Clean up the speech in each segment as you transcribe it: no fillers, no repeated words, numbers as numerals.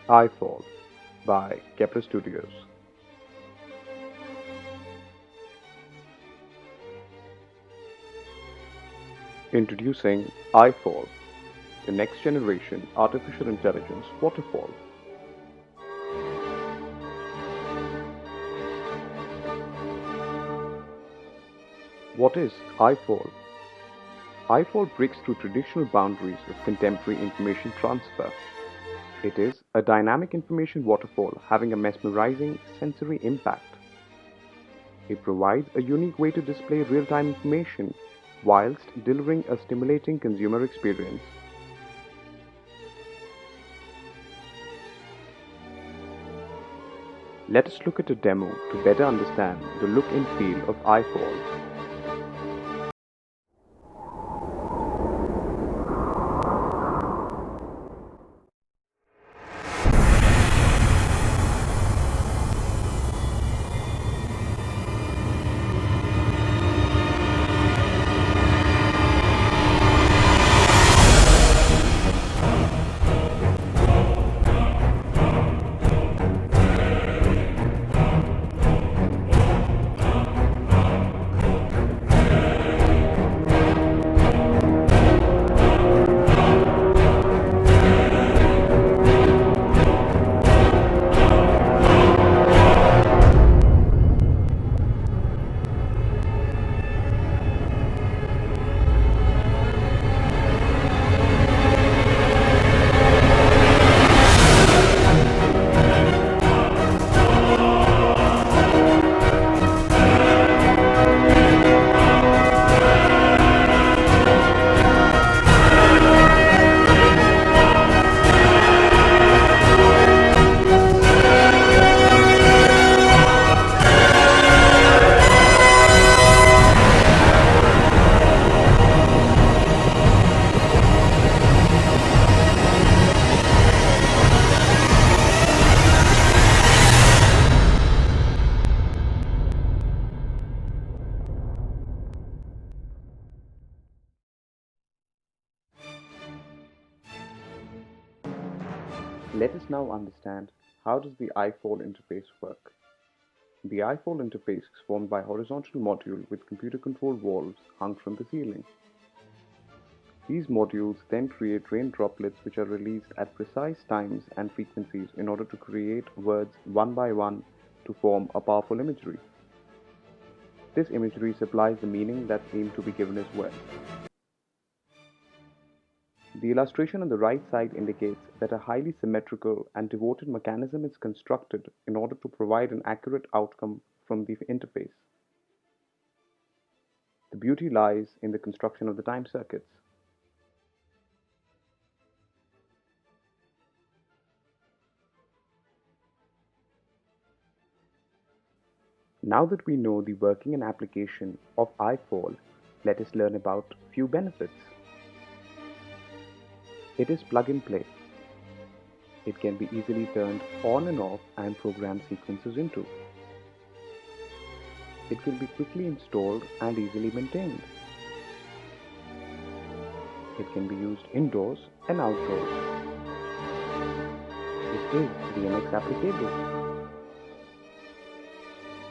iFall by Kepler Studios. Introducing iFall, the next generation artificial intelligence waterfall. What is iFall? iFall breaks through traditional boundaries of contemporary information transfer. It is a dynamic information waterfall having a mesmerizing sensory impact. It provides a unique way to display real-time information whilst delivering a stimulating consumer experience. Let us look at a demo to better understand the look and feel of iFall. Let us now understand how does the iFall interface work. The iFall interface is formed by a horizontal module with computer-controlled valves hung from the ceiling. These modules then create rain droplets which are released at precise times and frequencies in order to create words one by one to form a powerful imagery. This imagery supplies the meaning that's aimed to be given as words. The illustration on the right side indicates that a highly symmetrical and devoted mechanism is constructed in order to provide an accurate outcome from the interface. The beauty lies in the construction of the time circuits. Now that we know the working and application of iFall, let us learn about few benefits. It is plug and play. It can be easily turned on and off and program sequences into. It can be quickly installed and easily maintained. It can be used indoors and outdoors. It is VMX applicable.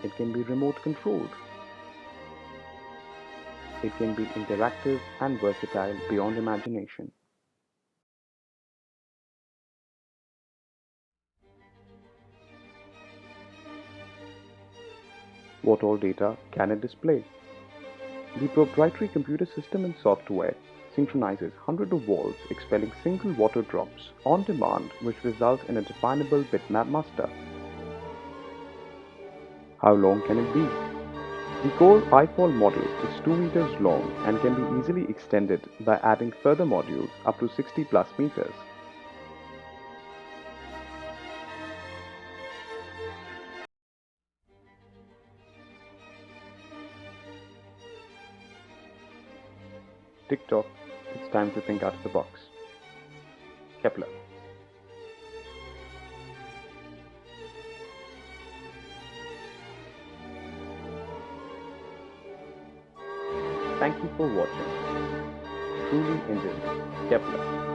It can be remote controlled. It can be interactive and versatile beyond imagination. What all data can it display? The proprietary computer system and software synchronizes hundreds of valves expelling single water drops on demand, which results in a definable bitmap master. How long can it be? The core iFall model is 2 meters long and can be easily extended by adding further modules up to 60 plus meters. TikTok, it's time to think out of the box. Kepler. Thank you for watching. Truly Indian, Kepler.